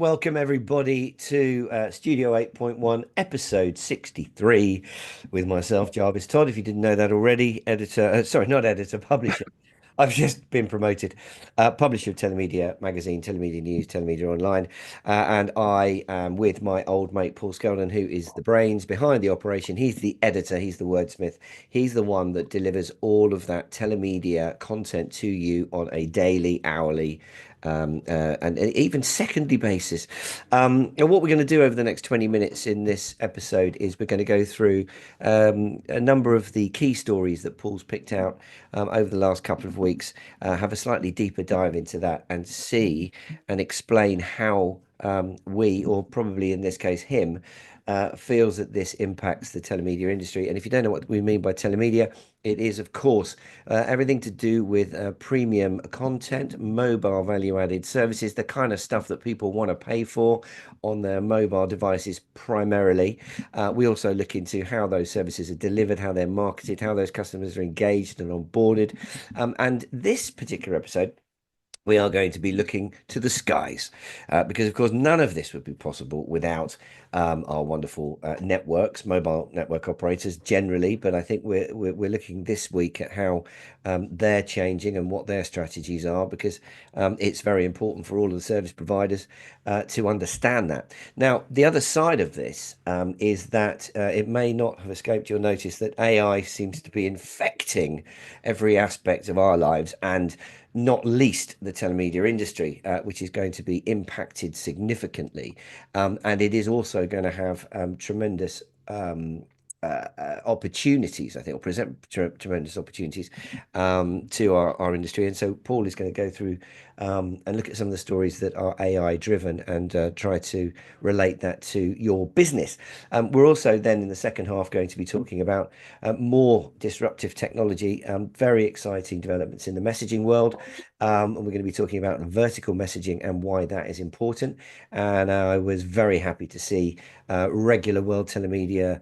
Welcome everybody to Studio 8.1, episode 63, with myself, Jarvis Todd. If you didn't know that already, sorry, not editor, publisher. I've just been promoted, publisher of Telemedia Magazine, Telemedia News, Telemedia Online, and I am with my old mate Paul Skeldon, who is the brains behind the operation. He's the editor, he's the wordsmith, he's the one that delivers all of that telemedia content to you on a daily, hourly, and even secondary basis. And what we're going to do over the next 20 minutes in this episode is we're going to go through a number of the key stories that Paul's picked out over the last couple of weeks, have a slightly deeper dive into that and see and explain how we, or probably in this case him, feels that this impacts the telemedia industry. And if you don't know what we mean by telemedia, it is, of course, everything to do with premium content, mobile value-added services, the kind of stuff that people want to pay for on their mobile devices primarily. We also look into how those services are delivered, how they're marketed, how those customers are engaged and onboarded. And this particular episode, we are going to be looking to the skies because, of course, none of this would be possible without our wonderful networks, mobile network operators generally. But I think we're looking this week at how they're changing and what their strategies are, because it's very important for all of the service providers to understand that. Now, the other side of this is that it may not have escaped your notice that AI seems to be infecting every aspect of our lives, and not least the telemedia industry, which is going to be impacted significantly. And it is also going to have tremendous opportunities, I think, or present tremendous opportunities to our industry. And so Paul is going to go through and look at some of the stories that are AI driven and try to relate that to your business. We're also then in the second half going to be talking about more disruptive technology, very exciting developments in the messaging world. And we're going to be talking about vertical messaging and why that is important. And I was very happy to see regular World Telemedia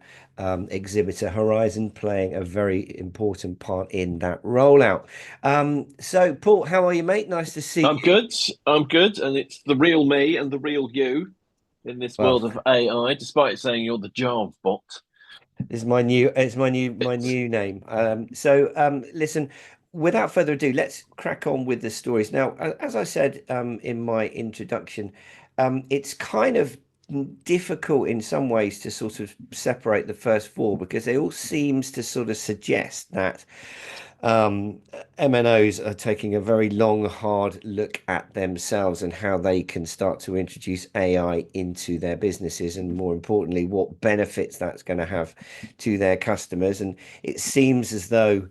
exhibitor Horizon playing a very important part in that rollout. So, Paul, how are you, mate? Nice to see I'm you. good. I'm good, and it's the real me and the real you in this Well, world of AI. Despite saying you're the Jarv bot, this is my new, it's my it's new name. Listen, without further ado, let's crack on with the stories. Now, as I said in my introduction, it's kind of difficult in some ways to sort of separate the first four because they all seems to sort of suggest that um, MNOs are taking a very long, hard look at themselves and how they can start to introduce AI into their businesses, and more importantly, what benefits that's going to have to their customers. And it seems as though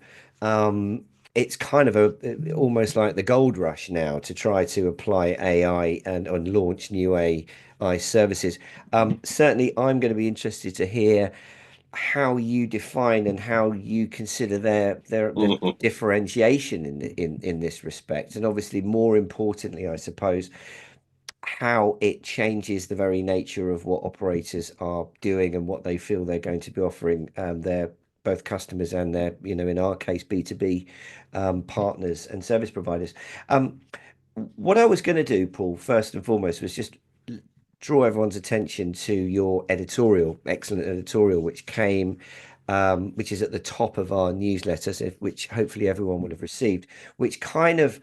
it's kind of almost like the gold rush now to try to apply AI and launch new AI services. Certainly, I'm going to be interested to hear how you define and how you consider their differentiation in this respect, and obviously more importantly, I suppose, how it changes the very nature of what operators are doing and what they feel they're going to be offering their both customers and their, in our case, B2B partners and service providers. Um, what I was going to do, Paul, first and foremost, was just draw everyone's attention to your editorial, excellent editorial, which came, which is at the top of our newsletter, so which hopefully everyone would have received, which kind of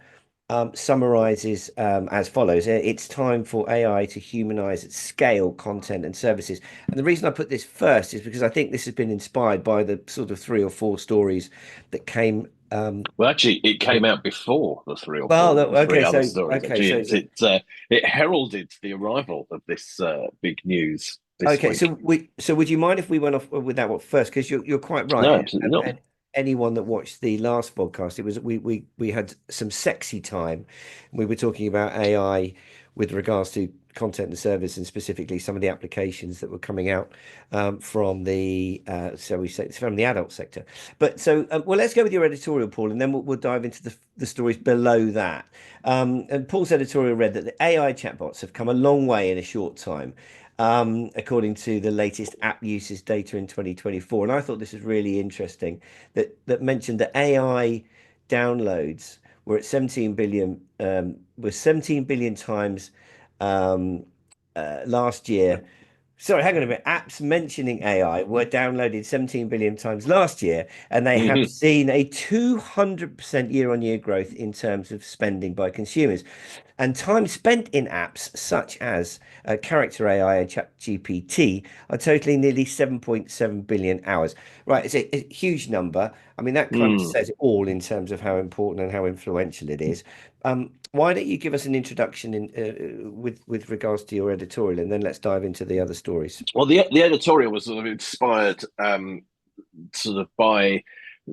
summarizes as follows. It's time for AI to humanize at scale content and services. And the reason I put this first is because I think this has been inspired by the sort of three or four stories that came. well, actually, it came out before the three or Well, four, no, the three okay, other so stories. okay, Actually, so it heralded the arrival of this big news this Okay, week. so would you mind if we went off with that one first? Because you're quite No, right. absolutely not. And anyone that watched the last podcast, it was we had some sexy time. We were talking about AI with regards to content and service, and specifically some of the applications that were coming out from the so we say from the adult sector. But well, let's go with your editorial, Paul, and then we'll dive into the stories below that. And Paul's editorial read that the AI chatbots have come a long way in a short time, according to the latest app usage data in 2024. And I thought this was really interesting that mentioned that AI downloads were at 17 billion, were 17 billion times um, last year. Sorry, hang on a minute. Apps mentioning AI were downloaded 17 billion times last year, and they have Mhm. seen a 200% year-on-year growth in terms of spending by consumers. And time spent in apps such as Character AI and ChatGPT are totaling nearly 7.7 billion hours. Right, it's a huge number. I mean, that kind of Mm. says it all in terms of how important and how influential it is. Why don't you give us an introduction with regards to your editorial, and then let's dive into the other stories. Well, the editorial was sort of inspired sort of by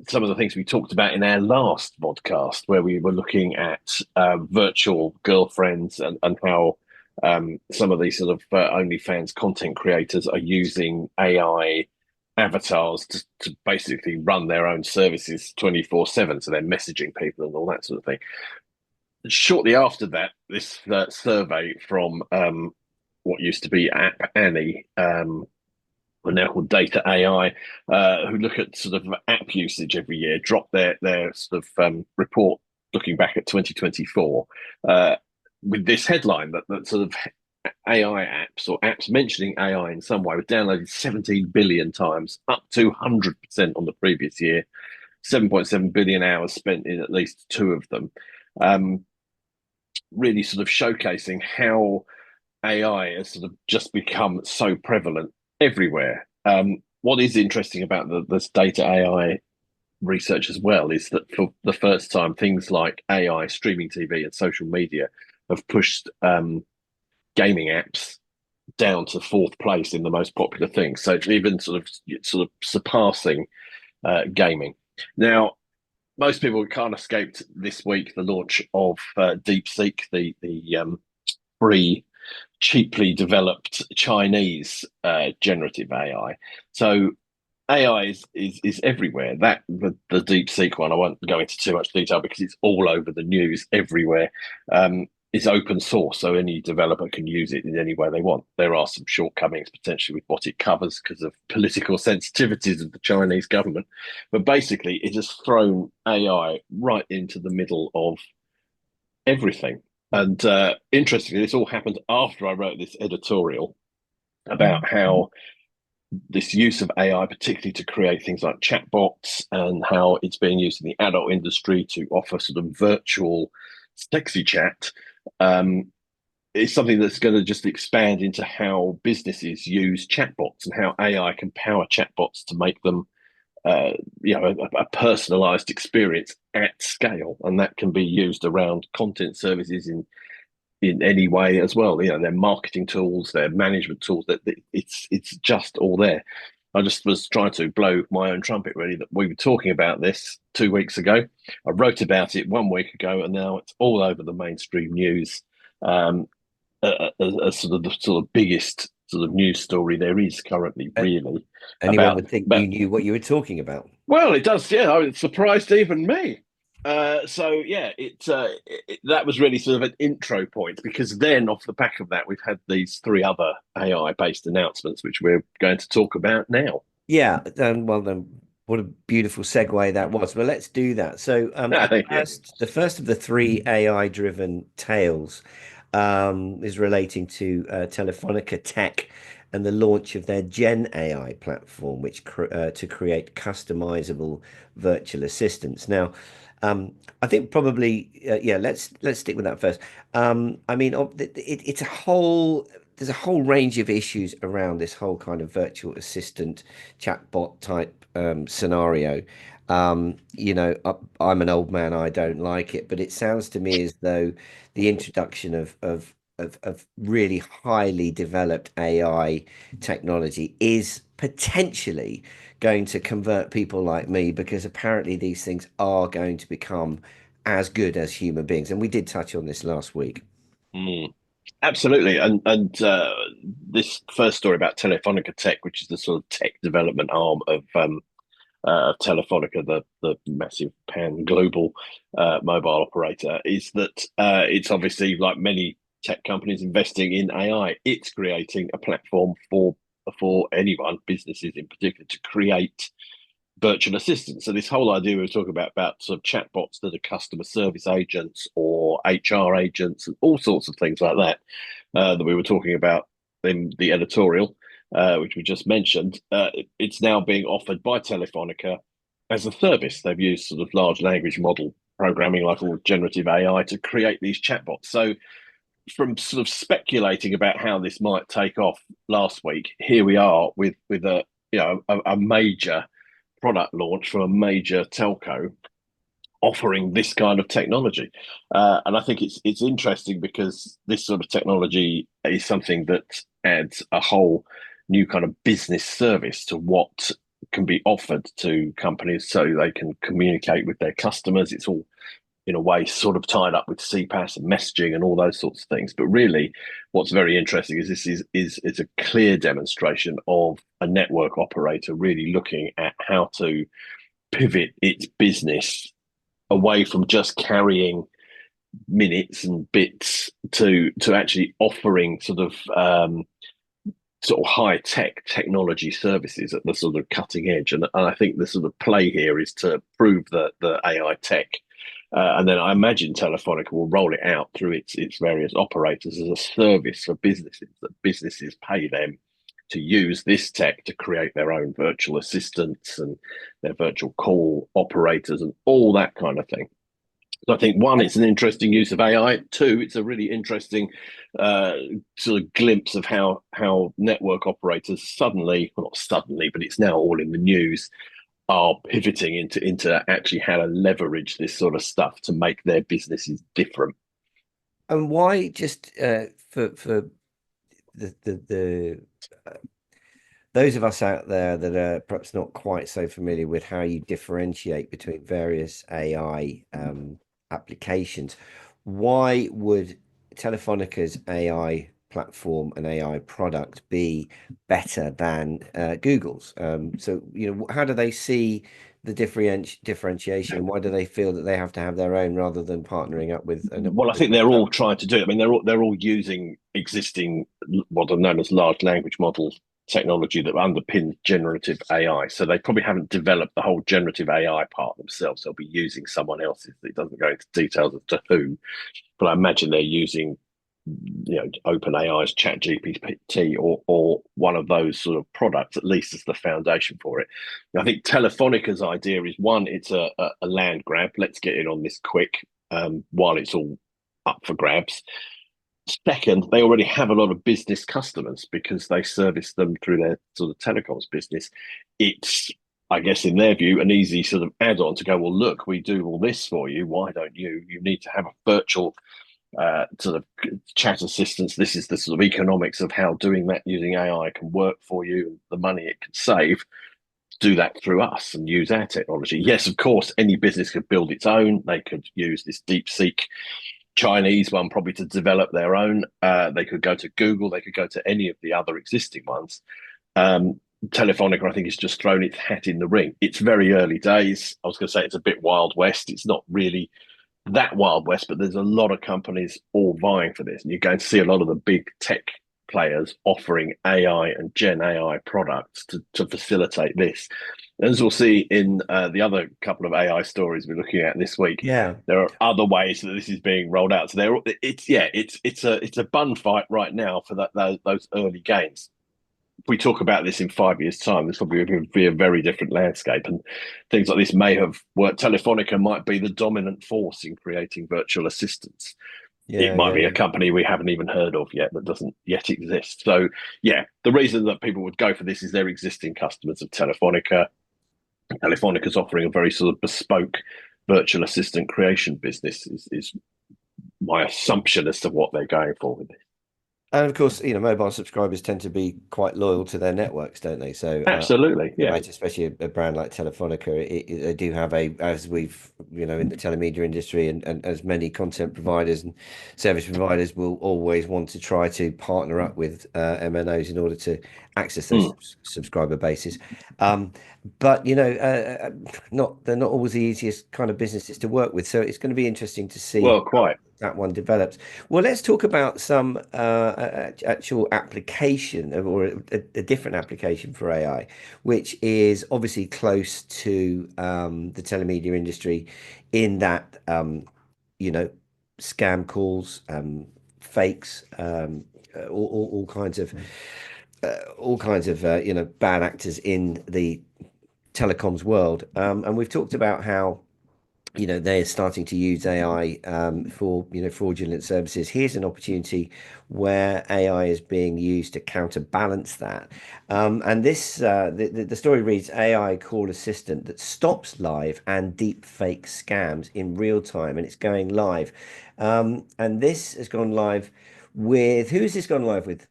some of the things we talked about in our last podcast, where we were looking at virtual girlfriends and how some of these sort of OnlyFans content creators are using AI avatars to basically run their own services 24/7. So they're messaging people and all that sort of thing. Shortly after that, this survey from what used to be App Annie, are now called Data AI, who look at sort of app usage every year, drop their sort of report looking back at 2024 uh, with this headline that sort of AI apps or apps mentioning AI in some way were downloaded 17 billion times, up 200% on the previous year, 7.7 billion hours spent in at least two of them. Um, really sort of showcasing how AI has sort of just become so prevalent everywhere. What is interesting about this data AI research as well is that for the first time, things like AI, streaming TV, and social media have pushed gaming apps down to fourth place in the most popular things. So it's even sort of surpassing gaming. Now, most people can't escape this week the launch of DeepSeek, the free cheaply developed Chinese generative AI. So AI is everywhere. That the DeepSeek one, I won't go into too much detail because it's all over the news everywhere. Is open source, so any developer can use it in any way they want. There are some shortcomings potentially with what it covers because of political sensitivities of the Chinese government, but basically it has thrown AI right into the middle of everything. And interestingly, this all happened after I wrote this editorial about how this use of AI, particularly to create things like chatbots, and how it's being used in the adult industry to offer sort of virtual sexy chat, um, is something that's going to just expand into how businesses use chatbots and how AI can power chatbots to make them uh, a personalized experience at scale, and that can be used around content services in any way as well. Their marketing tools, their management tools. That it's just all there. I just was trying to blow my own trumpet, really, that we were talking about this 2 weeks ago. I wrote about it 1 week ago, and now it's all over the mainstream news. As sort of biggest sort of news story there is currently, Uh, really, Anyone about would think about you knew what you were talking about. well, it does. Yeah, it surprised even me. So yeah, that was really sort of an intro point because then off the back of that, we've had these three other AI-based announcements, which we're going to talk about now. Yeah, well then, what a beautiful segue that was. Well, let's do that. So, Thank you. the first of the three AI-driven tales is relating to Telefonica Tech and the launch of their Gen AI platform, which to create customizable virtual assistants. Now, I think probably yeah, let's stick with that first. I mean, it's a whole there's a whole range of issues around this whole kind of virtual assistant chatbot type scenario. I'm an old man, I don't like it, but it sounds to me as though the introduction of really highly developed AI technology is potentially going to convert people like me because apparently these things are going to become as good as human beings. And we did touch on this last week. Mm, absolutely, and this first story about Telefonica Tech, which is the sort of tech development arm of Telefonica, the massive pan global mobile operator, is that it's obviously like many tech companies investing in AI. It's creating a platform for anyone, businesses in particular, to create virtual assistants. So this whole idea we were talking about sort of chatbots that are customer service agents or HR agents and all sorts of things like that that we were talking about in the editorial, which we just mentioned, it's now being offered by Telefonica as a service. They've used sort of large language model programming, like all generative AI, to create these chatbots. So, from sort of speculating about how this might take off last week, here we are with a a major product launch from a major telco offering this kind of technology. And I think it's interesting because this sort of technology is something that adds a whole new kind of business service to what can be offered to companies so they can communicate with their customers. It's all in a way sort of tied up with CPaaS and messaging and all those sorts of things. But really, what's very interesting is this is a clear demonstration of a network operator really looking at how to pivot its business away from just carrying minutes and bits to actually offering sort of high tech technology services at the sort of cutting edge. And I think the sort of play here is to prove the AI tech. And then I imagine Telefonica will roll it out through its various operators as a service for businesses, that businesses pay them to use this tech to create their own virtual assistants and their virtual call operators and all that kind of thing. So I think one, it's an interesting use of AI. Two, it's a really interesting sort of glimpse of how network operators suddenly, well, not suddenly, but it's now all in the news, are pivoting into actually how to leverage this sort of stuff to make their businesses different. And why just for the those of us out there that are perhaps not quite so familiar with how you differentiate between various AI applications, why would Telefonica's AI platform and AI product be better than Google's? So, how do they see the differentiation? Why do they feel that they have to have their own rather than partnering up with Well, I think they're all trying to do it. I mean, they're all using existing what are known as large language model technology that underpins generative AI. So they probably haven't developed the whole generative AI part themselves. They'll be using someone else's. It doesn't go into details as to who, but I imagine they're using OpenAI's ChatGPT or one of those sort of products, at least as the foundation for it. I think Telefonica's idea is one, it's a land grab. Let's get in on this quick while it's all up for grabs. Second, they already have a lot of business customers because they service them through their sort of telecoms business. It's, I guess, in their view, an easy sort of add-on to go, well, look, we do all this for you. Why don't you? You need to have a virtual sort of chat assistants. This is the sort of economics of how doing that using AI can work for you and the money it can save. Do that through us and use our technology. Yes, of course, any business could build its own. They could use this DeepSeek Chinese one probably to develop their own. They could go to Google. They could go to any of the other existing ones. Telefonica, I think, has just thrown its hat in the ring. It's very early days. I was going to say it's a bit Wild West. It's not really that Wild West, but there's a lot of companies all vying for this. And you're going to see a lot of the big tech players offering AI and Gen AI products to facilitate this. As we'll see in the other couple of AI stories we're looking at this week, Yeah. there are other ways that this is being rolled out. So it's a bun fight right now for those early gains. If we talk about this in 5 years' time, this will be a very different landscape, and things like this may have worked. Telefonica might be the dominant force in creating virtual assistants. It might be a company we haven't even heard of yet that doesn't yet exist. So, yeah, the reason that people would go for this is they're existing customers of Telefonica. Telefonica's offering a very sort of bespoke virtual assistant creation business is my assumption as to what they're going for with this. And of course, mobile subscribers tend to be quite loyal to their networks, don't they? So absolutely, yeah. Especially a brand like Telefonica, they do have as we've, in the telemedia industry and as many content providers and service providers will always want to try to partner up with MNOs in order to access those subscriber bases. But they're not always the easiest kind of businesses to work with. So it's going to be interesting to see quite that one develops. Well, let's talk about some actual application or a different application for AI, which is obviously close to the telemedia industry in that, scam calls, fakes, all kinds of bad actors in the telecoms world. And we've talked about how they're starting to use AI for fraudulent services. Here's an opportunity where AI is being used to counterbalance that. And the story reads: AI call assistant that stops live and deep fake scams in real time, and it's going live. And this has gone live with who has this gone live with?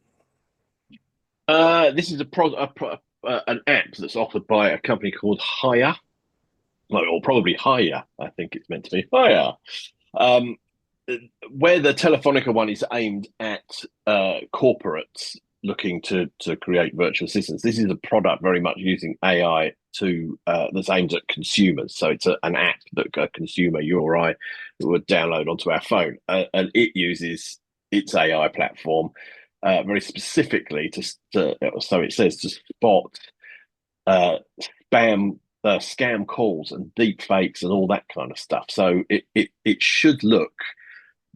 This is an app that's offered by a company called Hire, well, or probably Hire. I think it's meant to be Hire. Um, where the Telefonica one is aimed at corporates looking to create virtual assistants, this is a product very much using AI to that's aimed at consumers. So it's an app that a consumer, you or I, would download onto our phone, and it uses its AI platform very specifically so it says to spot uh, spam, scam calls and deep fakes and all that kind of stuff. So it should look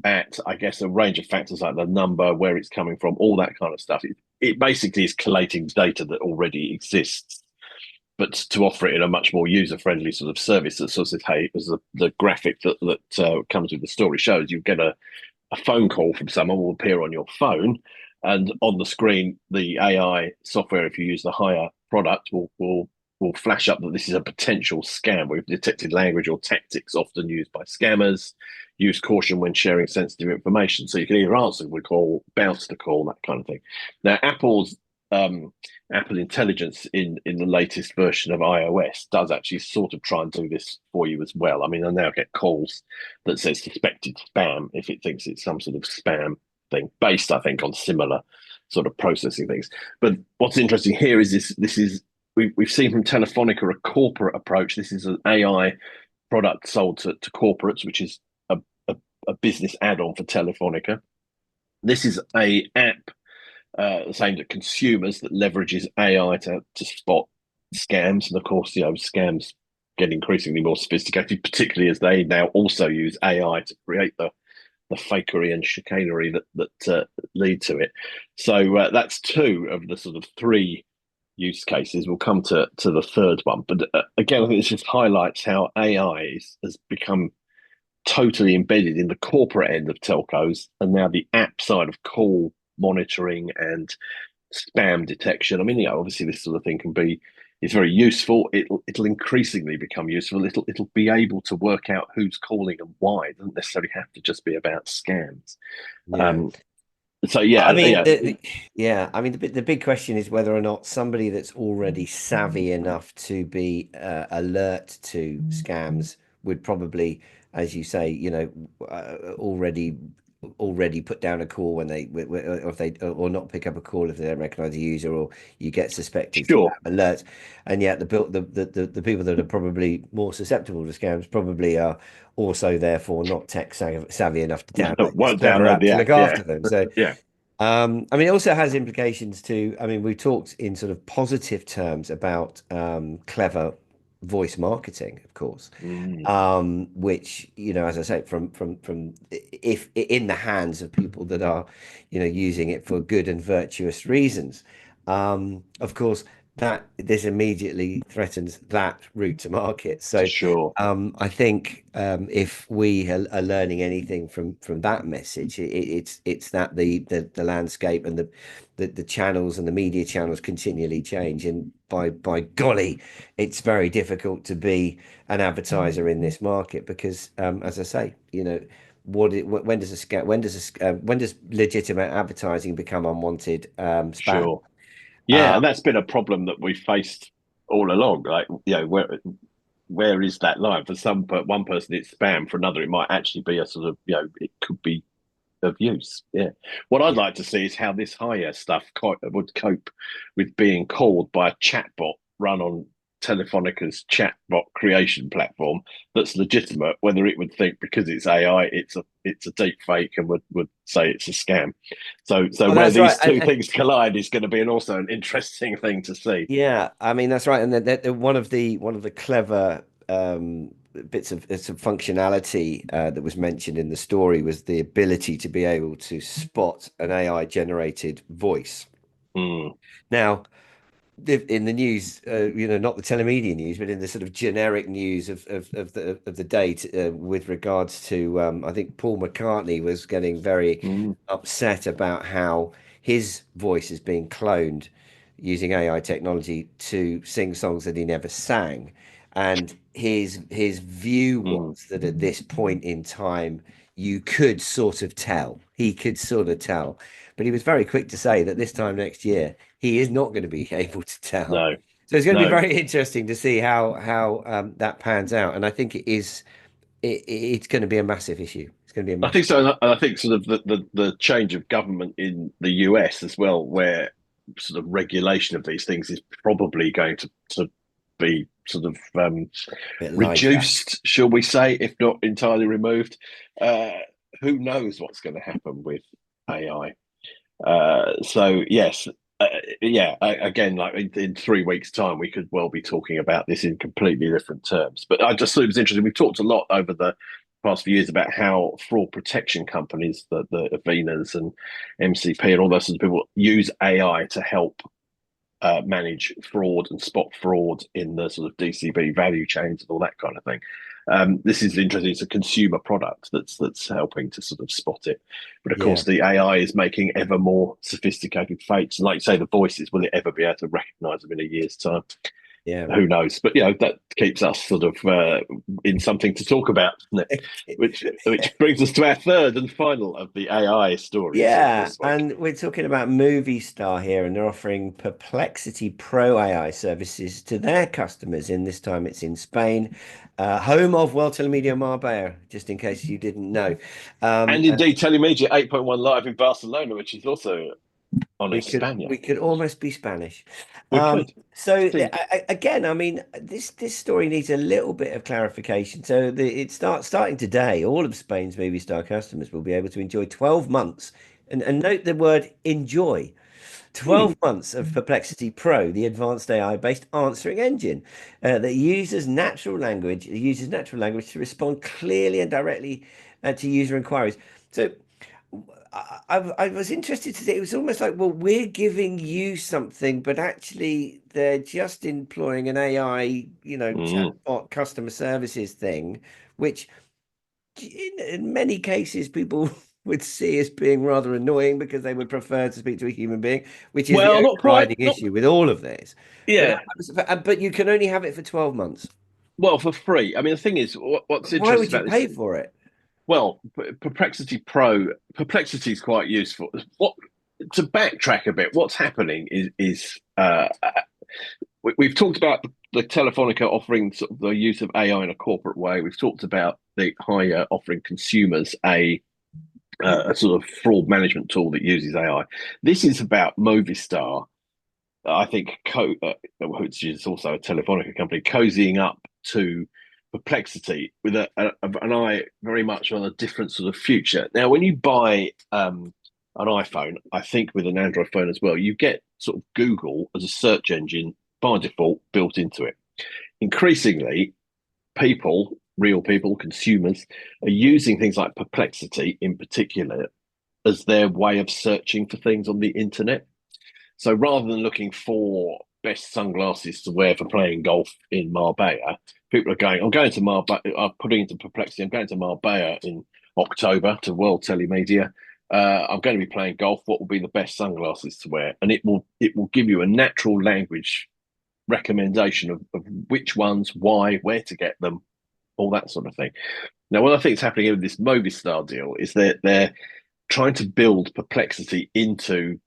at, I guess, a range of factors like the number, where it's coming from, all that kind of stuff. It basically is collating data that already exists, but to offer it in a much more user-friendly sort of service that sort of says, hey, as the graphic that comes with the story shows, you get a phone call from someone will appear on your phone, and on the screen, the AI software, if you use the Hire product, will flash up that this is a potential scam. We've detected language or tactics often used by scammers. Use caution when sharing sensitive information. So you can either answer the call, bounce the call, that kind of thing. Now, Apple Intelligence in the latest version of iOS does actually sort of try and do this for you as well. I mean, I now get calls that says suspected spam if it thinks it's some sort of spam thing, based, I think, on similar sort of processing things. But what's interesting here is we've seen from Telefonica a corporate approach. This is an AI product sold to corporates, which is a business add-on for Telefonica. This is a app that's aimed at consumers that leverages AI to spot scams. And of course, scams get increasingly more sophisticated, particularly as they now also use AI to create the fakery and chicanery that lead to it. So that's two of the sort of three use cases. We'll come to the third one, but again, I think this just highlights how AI has become totally embedded in the corporate end of telcos, and now the app side of call monitoring and spam detection. I mean, obviously this sort of thing it's very useful. It'll increasingly become useful. It'll be able to work out who's calling and why. It doesn't necessarily have to just be about scams. Yeah. So yeah, I mean, yeah, the big question is whether or not somebody that's already savvy enough to be alert to scams would probably, as you say, already put down a call when or if they or not pick up a call if they don't recognize a user, or you get suspected sure. spam alerts. And yet the people that are probably more susceptible to scams probably are also therefore not tech savvy enough to download this Won't clever download app the to app. look Yeah, after them. So yeah, I mean, it also has implications to, I mean, we talked in sort of positive terms about clever voice marketing, of course, mm, which, as I say, from if in the hands of people that are, using it for good and virtuous reasons, of course, that this immediately threatens that route to market. for So, sure, I think if we are learning anything from that message, it's that the landscape and the channels and the media channels continually change, and by golly, it's very difficult to be an advertiser in this market because, as I say, when does legitimate advertising become unwanted spam? sure. Yeah, Uh, and that's been a problem that we've faced all along. Like, where is that line? For one person, it's spam. For another, it might actually be a sort of, it could be of use. Yeah. What I'd yeah. like to see is how this higher stuff would cope with being called by a chatbot run on Telefonica's chatbot creation platform that's legitimate, whether it would think because it's AI, it's a deep fake and would say it's a scam. So Well, where that's right. these two things collide is going to be also an interesting thing to see. Yeah, I mean that's right, and one of the clever bits of some functionality that was mentioned in the story was the ability to be able to spot an AI generated voice. Mm, Now, in the news, not the telemedia news, but in the sort of generic news of the day with regards to, I think Paul McCartney was getting very mm, upset about how his voice is being cloned using AI technology to sing songs that he never sang. And his view mm. was that at this point in time, you could sort of tell. He could sort of tell. But he was very quick to say that this time next year, he is not going to be able to tell. No, So it's going to be no. very interesting to see how that pans out. And I think it's going to be a massive issue. It's going to be a I massive. think so, and I think sort of the change of government in the US as well, where sort of regulation of these things is probably going to be sort of Bit light back. reduced, shall we say, if not entirely removed. Uh, who knows what's going to happen with AI? So yes, yeah. Again, like in 3 weeks' time, we could well be talking about this in completely different terms. But I just thought it was interesting. We've talked a lot over the past few years about how fraud protection companies, the Avenas and MCP and all those sorts of people, use AI to help manage fraud and spot fraud in the sort of DCB value chains and all that kind of thing. This is interesting. It's a consumer product that's helping to sort of spot it. But of Yeah. course, the AI is making ever more sophisticated fakes. And like you say, the voices, will it ever be able to recognize them in a year's time? Yeah. Who knows? But that keeps us sort of in something to talk about, doesn't it? Which brings us to our third and final of the AI stories of Yeah, this week. and we're talking about Movie Star here, and they're offering Perplexity Pro AI services to their customers. In this time, it's in Spain, home of World Telemedia Marbella, just in case you didn't know. And And indeed, Telemedia 8.1 live in Barcelona, which is also on we could España. we could almost be Spanish. We could. So See. again, I mean, this story needs a little bit of clarification. So it starting today. All of Spain's Movie Star customers will be able to enjoy 12 months, and note the word enjoy. 12 Hmm. months of Perplexity Pro, the advanced AI-based answering engine that uses natural language to respond clearly and directly to user inquiries. So I was interested to see, it was almost like, well, we're giving you something, but actually they're just employing an AI, Mm. chatbot customer services thing, which in many cases people would see as being rather annoying because they would prefer to speak to a human being, which is the Well, not quite. overriding Not issue with all of this. But yeah. but you can only have it for 12 months. Well, for free. I mean, the thing is, what's Why interesting would you about this? pay for it? Well, Perplexity Pro, Perplexity is quite useful. What to backtrack a bit? What's happening is we've talked about the Telefonica offering sort of the use of AI in a corporate way. We've talked about the higher offering consumers a sort of fraud management tool that uses AI. This is about Movistar, I think, which is also a Telefonica company, cozying up to Perplexity with an eye very much on a different sort of future. Now, when you buy an iPhone, I think with an Android phone as well, you get sort of Google as a search engine by default built into it. Increasingly, real people, consumers, are using things like Perplexity in particular as their way of searching for things on the internet. So rather than looking for best sunglasses to wear for playing golf in Marbella, people are going, I'm going to Marbella, I'm putting into Perplexity, I'm going to Marbella in October to World Telemedia. I'm going to be playing golf. What will be the best sunglasses to wear? And it will give you a natural language recommendation of which ones, why, where to get them, all that sort of thing. Now, what I think is happening with this Movistar deal is that they're trying to build Perplexity into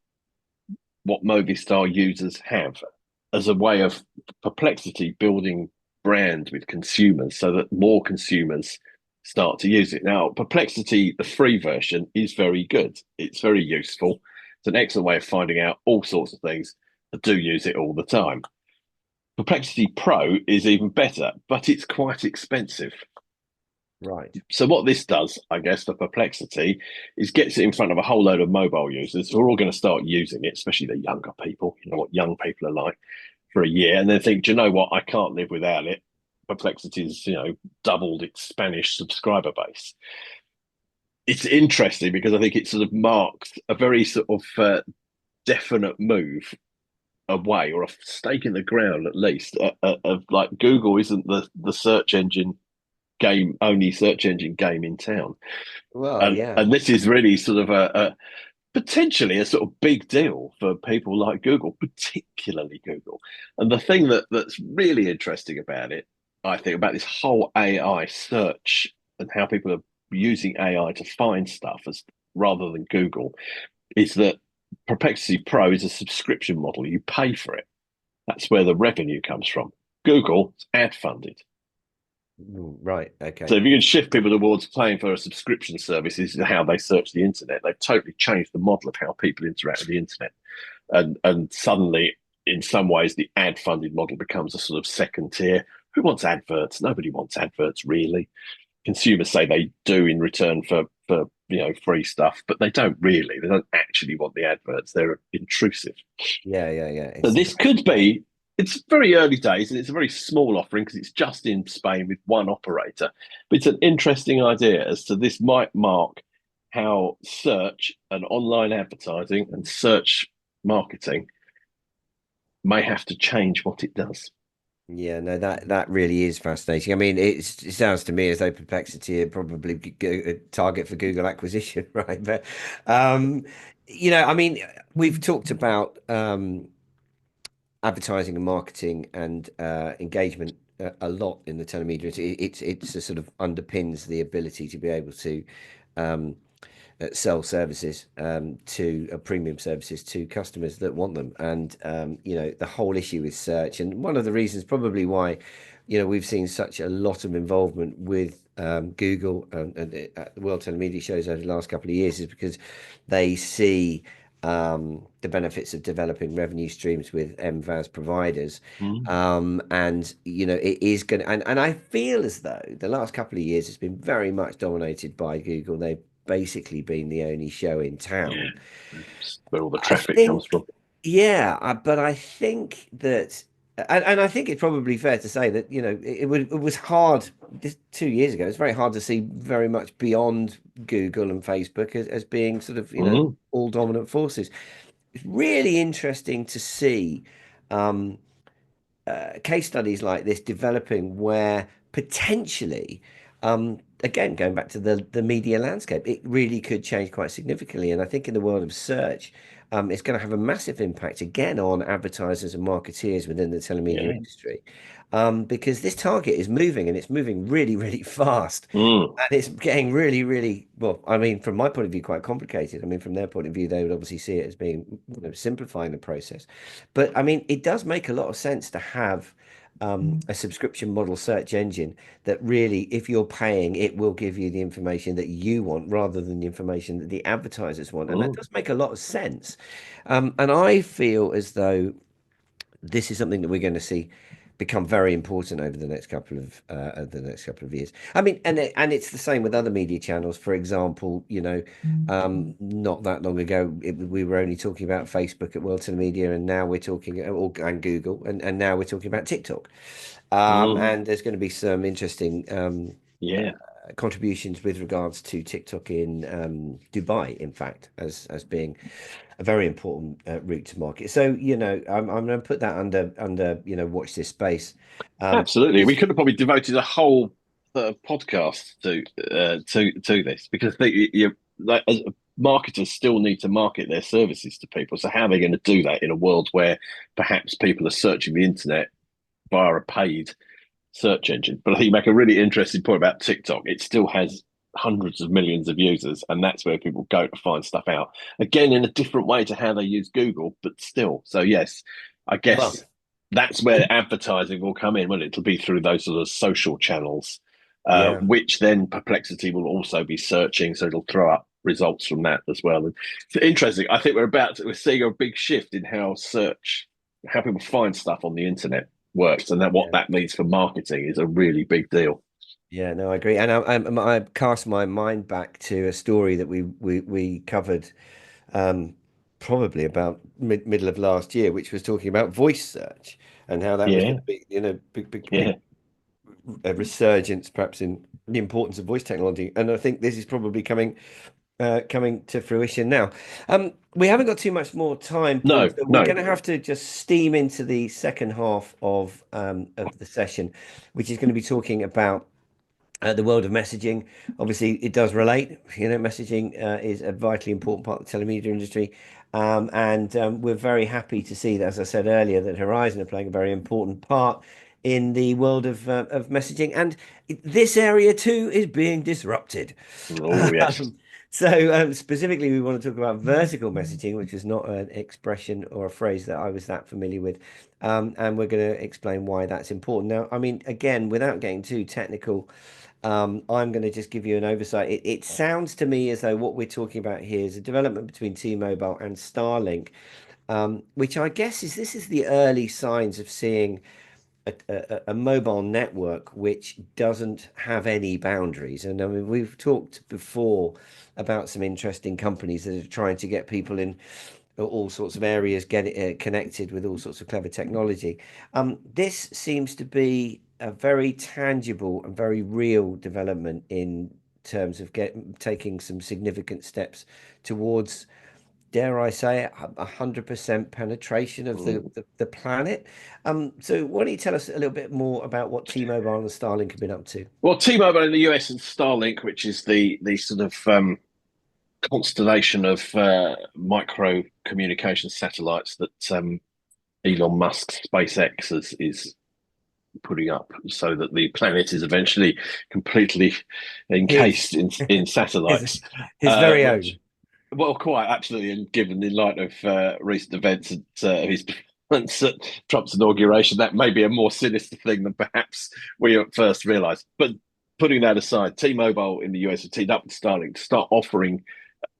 what Movistar users have as a way of Perplexity building brand with consumers so that more consumers start to use it. Now, Perplexity, the free version, is very good. It's very useful. It's an excellent way of finding out all sorts of things. I do use it all the time. Perplexity Pro is even better, but it's quite expensive. Right. So what this does, I guess, for Perplexity is gets it in front of a whole load of mobile users who are all going to start using it, especially the younger people. You know what young people are like for a year, and then think, do you know what? I can't live without it. Perplexity's, doubled its Spanish subscriber base. It's interesting because I think it sort of marks a very sort of definite move away, or a stake in the ground at least, of like Google isn't the search engine game, only search engine game in town. Well, And yeah. and this is really sort of a potentially a sort of big deal for people like Google, particularly Google. And the thing that's really interesting about it, I think, about this whole AI search and how people are using AI to find stuff as rather than Google, is that Perplexity Pro is a subscription model. You pay for it. That's where the revenue comes from. Google is ad funded. Right. So Okay. if you can shift people towards paying for a subscription service, this is how they search the internet. They've totally changed the model of how people interact with the internet. And suddenly, in some ways, the ad funded model becomes a sort of second tier. Who wants adverts? Nobody wants adverts, really. Consumers say they do in return for free stuff, but they don't really. They don't actually want the adverts. They're intrusive. Yeah, yeah, yeah. So It's this could be, it's very early days and it's a very small offering because it's just in Spain with one operator. But it's an interesting idea as to this might mark how search and online advertising and search marketing may have to change what it does. yeah, no, that really is fascinating. I mean, it sounds to me as though Perplexity are probably a target for Google acquisition, right? But I mean, we've talked about advertising and marketing and engagement a lot in the telemedia. It's a sort of underpins the ability to be able to um, sell services to premium services to customers that want them. And the whole issue is search. And one of the reasons probably why we've seen such a lot of involvement with Google and the World Telemedia shows over the last couple of years is because they see the benefits of developing revenue streams with MVAS providers. Mm. And it is going to, and I feel as though the last couple of years has been very much dominated by Google. They've basically been the only show in Yeah, town. that's where all the I traffic comes think, from. yeah, but I think that, and I think it's probably fair to say that, it was hard just 2 years ago. It's very hard to see very much beyond Google and Facebook as being sort of, Mm. all dominant forces. It's really interesting to see um, case studies like this developing where potentially, again, going back to the media landscape, it really could change quite significantly. And I think in the world of search, it's going to have a massive impact again on advertisers and marketeers within the telemedia Yeah. industry. Because this target is moving and it's moving really, really fast. Mm. And it's getting really, really, well, I mean, from my point of view, quite complicated. I mean, from their point of view, they would obviously see it as being, simplifying the process. But I mean, it does make a lot of sense to have a subscription model search engine that really, if you're paying, it will give you the information that you want rather than the information that the advertisers want. And that Mm. does make a lot of sense. And I feel as though this is something that we're going to see become very important over the next couple of years. I mean, and it's the same with other media channels. For example, not that long ago, we were only talking about Facebook at World Telemedia, and now we're talking and Google, and now we're talking about TikTok. Mm. And there's going to be some interesting Yeah. contributions with regards to TikTok in Dubai, in fact, as being a very important route to market. So, I'm going to put that under watch this space. Absolutely. We Because, could have probably devoted a whole podcast to this because I think like, as marketers still need to market their services to people. So how are they going to do that in a world where perhaps people are searching the internet via a paid search engine? But I think you make a really interesting point about TikTok. It still has hundreds of millions of users, and that's where people go to find stuff out. Again, in a different way to how they use Google, but still. So yes, I well, guess that's where advertising will come in. Well, it'll be through those sort of social channels, yeah. which then Perplexity will also be searching, so it'll throw up results from that as well. And it's interesting. I think we're seeing a big shift in how search, how people find stuff on the internet works, and that what Yeah. that means for marketing is a really big deal. Yeah, no, I agree. And I cast my mind back to a story that we covered um, probably about middle of last year, which was talking about voice search and how that was going Yeah, to be, big, big, yeah, big a resurgence, perhaps, in the importance of voice technology, and I think this is probably coming to fruition now. We haven't got too much more time, Paul, No, so we're no. going to have to just steam into the second half of the session, which is going to be talking about the world of messaging. Obviously, it does relate. Messaging is a vitally important part of the telemedia industry. And we're very happy to see that, as I said earlier, that Horizon are playing a very important part in the world of messaging. And this area too is being disrupted. Oh, yes. Um, so specifically, we want to talk about vertical messaging, which is not an expression or a phrase that I was that familiar with. And we're going to explain why that's important. Now, I mean, again, without getting too technical, I'm going to just give you an oversight. It sounds to me as though what we're talking about here is a development between T-Mobile and Starlink, which I guess this is the early signs of seeing a mobile network which doesn't have any boundaries. And I mean, we've talked before about some interesting companies that are trying to get people in all sorts of areas, get it connected with all sorts of clever technology. This seems to be a very tangible and very real development in terms of taking some significant steps towards, dare I say it, 100% penetration of Mm. the planet. So why don't you tell us a little bit more about what T-Mobile and Starlink have been up to? Well, T-Mobile in the US and Starlink, which is the sort of constellation of micro communication satellites that Elon Musk's SpaceX is putting up, so that the planet is eventually completely His encased in his satellites. his very Which, own. well, quite absolutely, and given the light of recent events and his performance at Trump's inauguration, that may be a more sinister thing than perhaps we at first realised. But putting that aside, T-Mobile in the US have teamed up with Starlink to start offering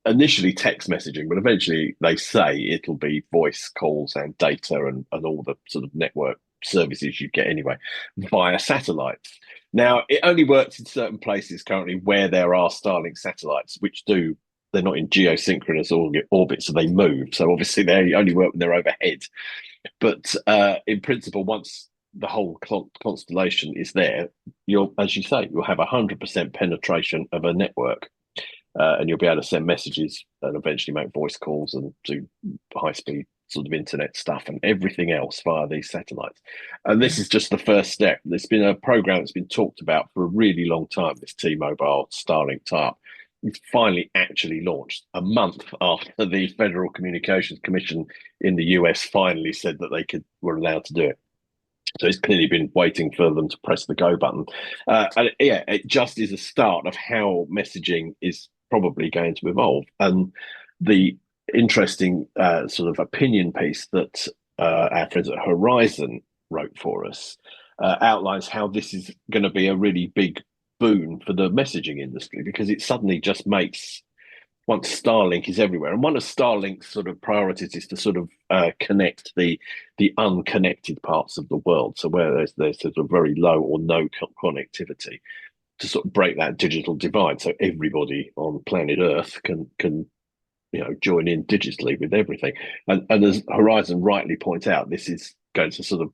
initially text messaging, but eventually they say it'll be voice calls and data and all the sort of network services you get anyway via satellites. Now, it only works in certain places currently where there are Starlink satellites, which do, they're not in geosynchronous orbit, so they move. So obviously they only work when they're overhead. But in principle, once the whole constellation is there, you'll, as you say, you'll have 100% penetration of a network, and you'll be able to send messages and eventually make voice calls and do high speed sort of internet stuff and everything else via these satellites. And this is just the first step. There's been a program that's been talked about for a really long time, this T-Mobile Starlink tie-up. It's finally actually launched a month after the Federal Communications Commission in the US finally said that were allowed to do it. So it's clearly been waiting for them to press the go button. And yeah, it just is a start of how messaging is probably going to evolve. And the interesting sort of opinion piece that our friends at Horizon wrote for us outlines how this is going to be a really big boon for the messaging industry, because it suddenly just makes, once Starlink is everywhere, and one of Starlink's sort of priorities is to sort of connect the unconnected parts of the world, so where there's sort of very low or no connectivity, to sort of break that digital divide, so everybody on planet Earth can join in digitally with everything. And as Horizon rightly points out, this is going to sort of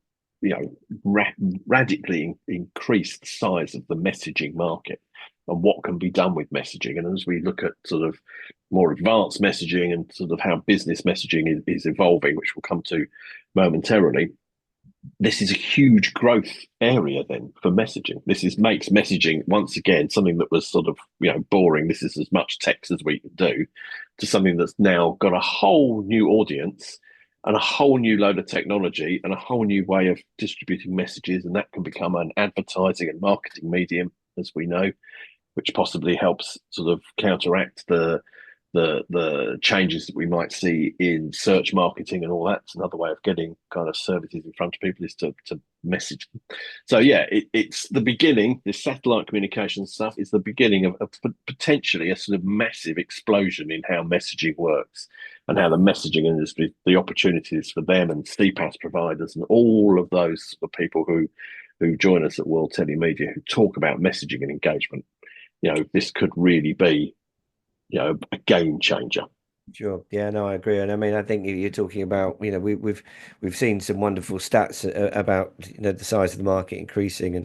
radically increase the size of the messaging market and what can be done with messaging. And as we look at sort of more advanced messaging and sort of how business messaging is evolving, which we'll come to momentarily, this is a huge growth area then for messaging. Makes messaging once again something that was sort of boring. This is as much text as we can do, to something that's now got a whole new audience and a whole new load of technology and a whole new way of distributing messages, and that can become an advertising and marketing medium, as we know, which possibly helps sort of counteract the changes that we might see in search marketing and all that. It's another way of getting kind of services in front of people, is to message them. So yeah, it's the beginning. This satellite communication stuff is the beginning of potentially a sort of massive explosion in how messaging works and how the messaging industry, the opportunities for them and CPaaS providers and all of those sort of people who join us at World Telemedia, who talk about messaging and engagement. This could really be a game changer. Sure. Yeah, no, I agree. And I mean, I think you're talking about, we've seen some wonderful stats about, the size of the market increasing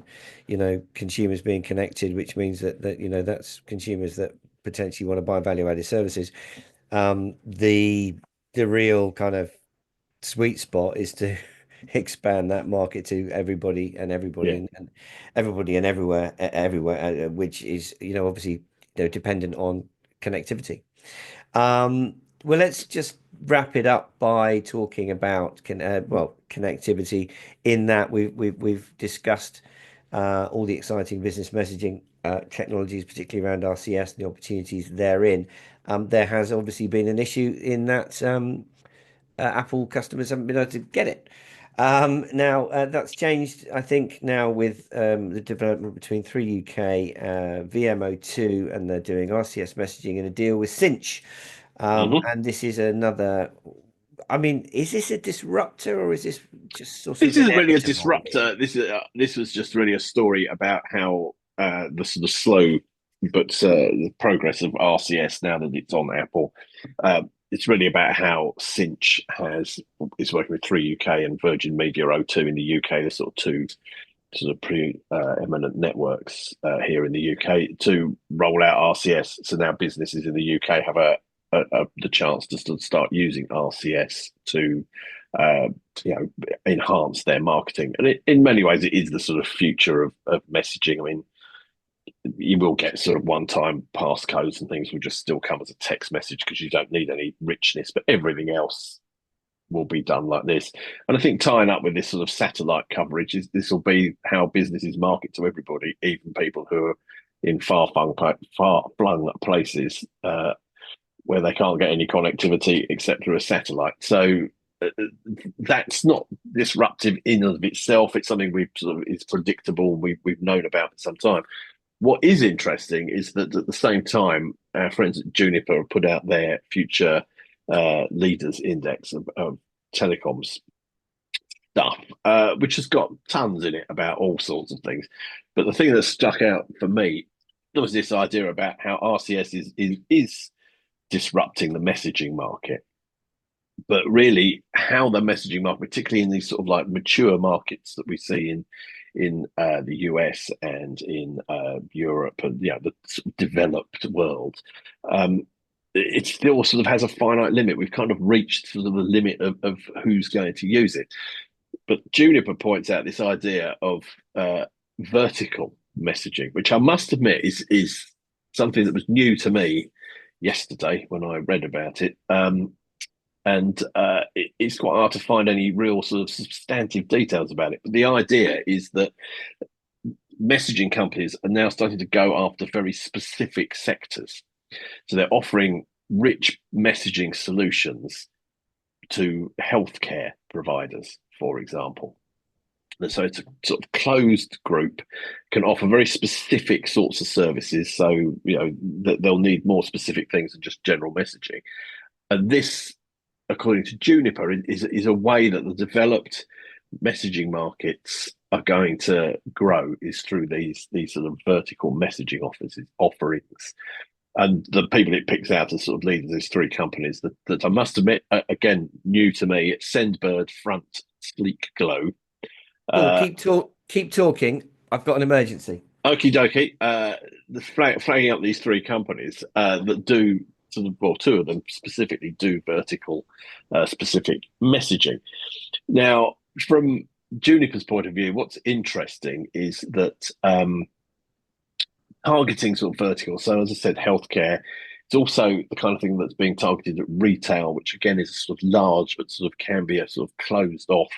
and, consumers being connected, which means that that's consumers that potentially want to buy value-added services. The real kind of sweet spot is to expand that market to everybody and everybody Yeah. and everybody and everywhere, which is, obviously, dependent on connectivity. Um, well, let's just wrap it up by talking about connectivity. In that we've discussed all the exciting business messaging technologies, particularly around RCS and the opportunities therein. There has obviously been an issue in that Apple customers haven't been able to get it. Now that's changed, I think, now with the development between 3UK, VMO2, and they're doing RCS messaging in a deal with Sinch. Hmm. And this is another. I mean, is this a disruptor or is this just sort This of isn't really a inevitable? disruptor. This was just really a story about how the sort of slow but the progress of RCS now that it's on Apple. It's really about how Sinch is working with 3UK and Virgin Media O2 in the UK. The sort of two sort of pre-eminent networks here in the UK to roll out RCS. So now businesses in the UK have the chance to start using RCS to uh, enhance their marketing. And in many ways, it is the sort of future of messaging. I mean, you will get sort of one-time passcodes and things will just still come as a text message because you don't need any richness, but everything else will be done like this. And I think tying up with this sort of satellite coverage is this will be how businesses market to everybody, even people who are in far-flung places where they can't get any connectivity except through a satellite. So that's not disruptive in and of itself. It's something we've sort of is predictable. We've known about for some time. What is interesting is that at the same time, our friends at Juniper have put out their future leaders index of telecoms stuff, which has got tons in it about all sorts of things. But the thing that stuck out for me was this idea about how RCS is disrupting the messaging market, but really how the messaging market, particularly in these sort of like mature markets that we see in the US and in Europe and the sort of developed world, um, it still sort of has a finite limit. We've kind of reached sort of the limit of who's going to use it. But Juniper points out this idea of vertical messaging, which I must admit is something that was new to me yesterday when I read about it. And it's quite hard to find any real sort of substantive details about it. But the idea is that messaging companies are now starting to go after very specific sectors. So they're offering rich messaging solutions to healthcare providers, for example. And so it's a sort of closed group, can offer very specific sorts of services. So, that they'll need more specific things than just general messaging. And this, according to Juniper, is a way that the developed messaging markets are going to grow is through these sort of vertical messaging offerings. And the people it picks out as sort of leaders, these three companies that I must admit, again, new to me. It's Sendbird, Front, Sleek Glow. Oh, Uh, keep talking. I've got an emergency. Okie dokie. Flagging up these three companies that do sort of, well, two of them specifically do vertical specific messaging. Now, from Juniper's point of view, what's interesting is that targeting sort of vertical. So, as I said, healthcare. It's also the kind of thing that's being targeted at retail, which again is a sort of large, but sort of can be a sort of closed off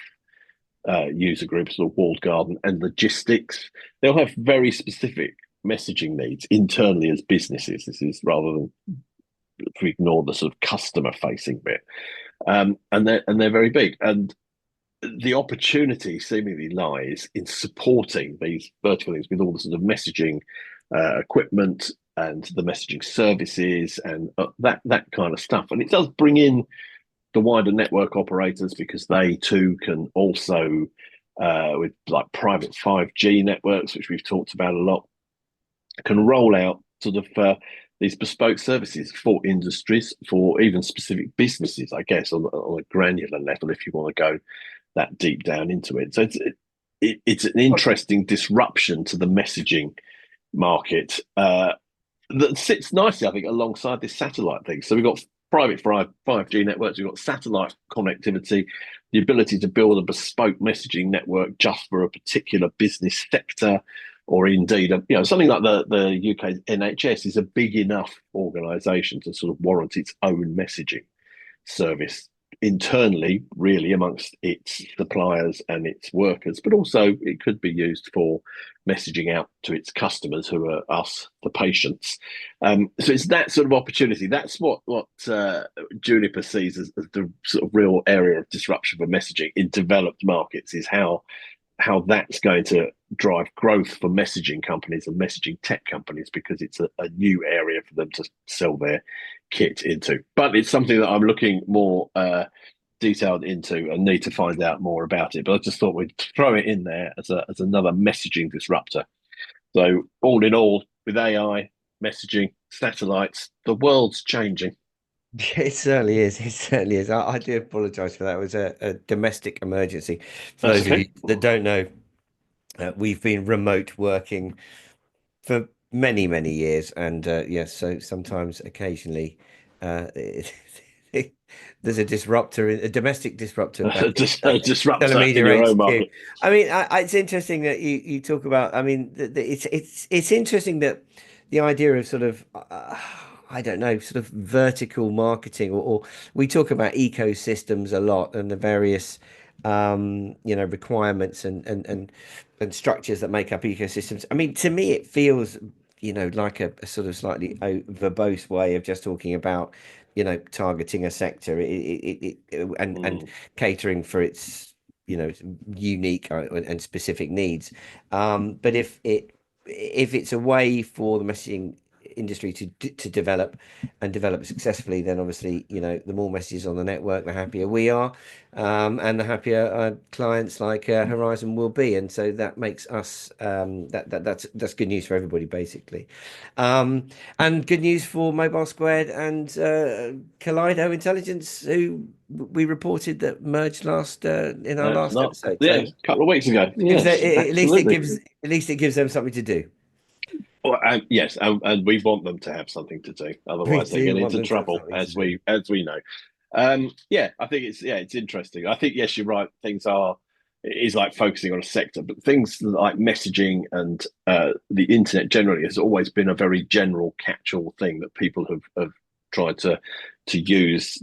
user groups, sort of walled garden, and logistics. They'll have very specific messaging needs internally as businesses. This is rather than if we ignore the sort of customer facing bit, and they're very big. And the opportunity seemingly lies in supporting these vertical things with all the sort of messaging equipment and the messaging services and that kind of stuff. And it does bring in the wider network operators because they too can also, with like private 5G networks, which we've talked about a lot, can roll out sort of these bespoke services for industries, for even specific businesses, I guess, on a granular level, if you want to go that deep down into it. So it's an interesting disruption to the messaging market that sits nicely, I think, alongside this satellite thing. So we've got private 5G networks, we've got satellite connectivity, the ability to build a bespoke messaging network just for a particular business sector, or indeed, something like the UK's NHS is a big enough organisation to sort of warrant its own messaging service internally, really, amongst its suppliers and its workers, but also it could be used for messaging out to its customers, who are us, the patients. So it's that sort of opportunity. That's what Juniper sees as the sort of real area of disruption for messaging in developed markets, is how that's going to drive growth for messaging companies and messaging tech companies, because it's a new area for them to sell their kit into. But it's something that I'm looking more detailed into and need to find out more about it. But I just thought we'd throw it in there as another messaging disruptor. So all in all, with AI, messaging, satellites, the world's changing. It certainly is. It certainly is. I do apologize for that. It was a domestic emergency. For That's those of you okay. that don't know, we've been remote working for many, many years. And yes, so sometimes, occasionally, uh, there's a disruptor, a domestic disruptor back in Just a disruptor in Telemedia your own HQ. market. I mean, it's interesting that you talk about. I mean, it's interesting that the idea of sort of I don't know, sort of vertical marketing, or we talk about ecosystems a lot, and the various requirements and structures that make up ecosystems. I mean, to me, it feels like a sort of slightly verbose way of just talking about targeting a sector, and Mm. catering for its unique and specific needs. But if it's a way for the messaging industry to develop and develop successfully, then obviously the more messages on the network, the happier we are, and the happier clients like Horizon will be. And so that makes us that's good news for everybody, basically. And good news for Mobile Squared and Kaleido Intelligence, who we reported that merged last in our That's last not, episode. yeah, So a couple of weeks ago. gives Yes, absolutely. at least it gives them something to do. Well, yes, and we want them to have something to do. We Otherwise, they do get want into them to have trouble, something to as do. we know. Yeah, I think it's interesting. I think, yes, you're right. It is like focusing on a sector, but things like messaging and the internet generally has always been a very general catch-all thing that people have tried to use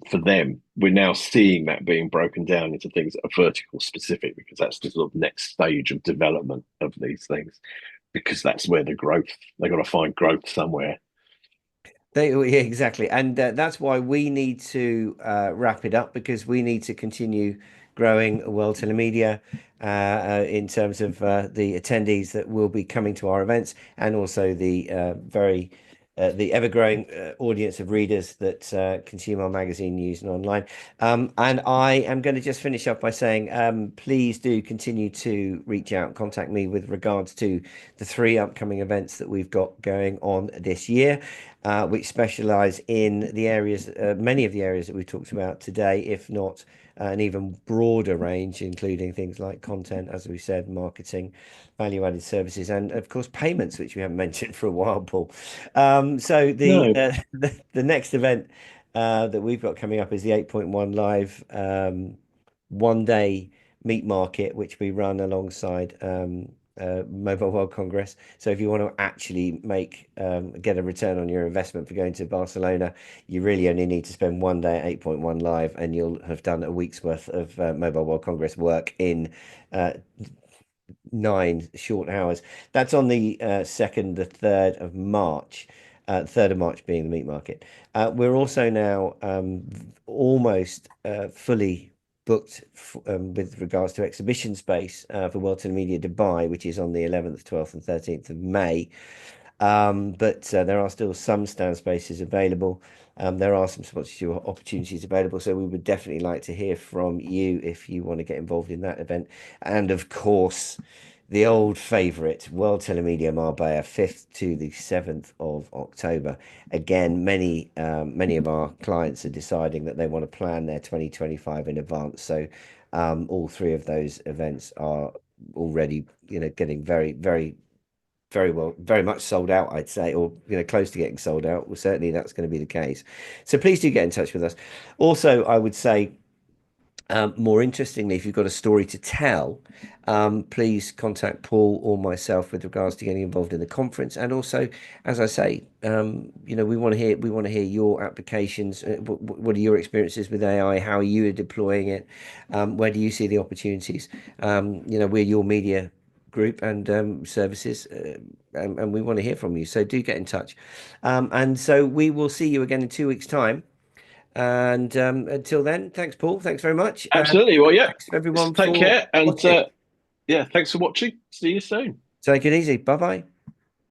for them. We're now seeing that being broken down into things that are vertical specific, because that's the sort of next stage of development of these things, because that's where they've got to find growth somewhere. Yeah, exactly. And that's why we need to wrap it up, because we need to continue growing World Telemedia in terms of the attendees that will be coming to our events, and also the ever-growing audience of readers that consume our magazine, news, and online. And I am going to just finish up by saying, please do continue to reach out and contact me with regards to the 3 upcoming events that we've got going on this year, which specialize in the areas, many of the areas that we've talked about today, if not an even broader range, including things like content, as we said, marketing, value-added services, and of course payments, which we haven't mentioned for a while, Paul. So No, the next event that we've got coming up is the 8.1 live 1 day meat market, which we run alongside Mobile World Congress. So if you want to actually get a return on your investment for going to Barcelona, you really only need to spend 1 day at 8.1 live, and you'll have done a week's worth of Mobile World Congress work in 9 short hours. That's on the 2nd, the 3rd of March. 3rd of March being the meat market. We're also now almost fully booked with regards to exhibition space for World Telemedia Dubai, which is on the 11th, 12th, and 13th of May. But there are still some stand spaces available. There are some sponsorship opportunities available. So we would definitely like to hear from you if you want to get involved in that event. And of course, the old favourite, World Telemedia Marbella, 5th to the 7th of October. Again, many of our clients are deciding that they want to plan their 2025 in advance. So all three of those events are already, getting very well, very much sold out, I'd say, or close to getting sold out. Well, certainly that's going to be the case. So please do get in touch with us. Also, I would say, more interestingly, if you've got a story to tell, please contact Paul or myself with regards to getting involved in the conference. And also, as I say, we want to hear your applications. What are your experiences with AI? How are you deploying it? Where do you see the opportunities? We're your media group and services, and we want to hear from you. So do get in touch. And so we will see you again in 2 weeks' time. And until then, thanks, Paul. Thanks very much. And Absolutely. Well, yeah. thanks everyone Take for care, and watching. yeah, thanks for watching. See you soon. Take it easy. Bye bye.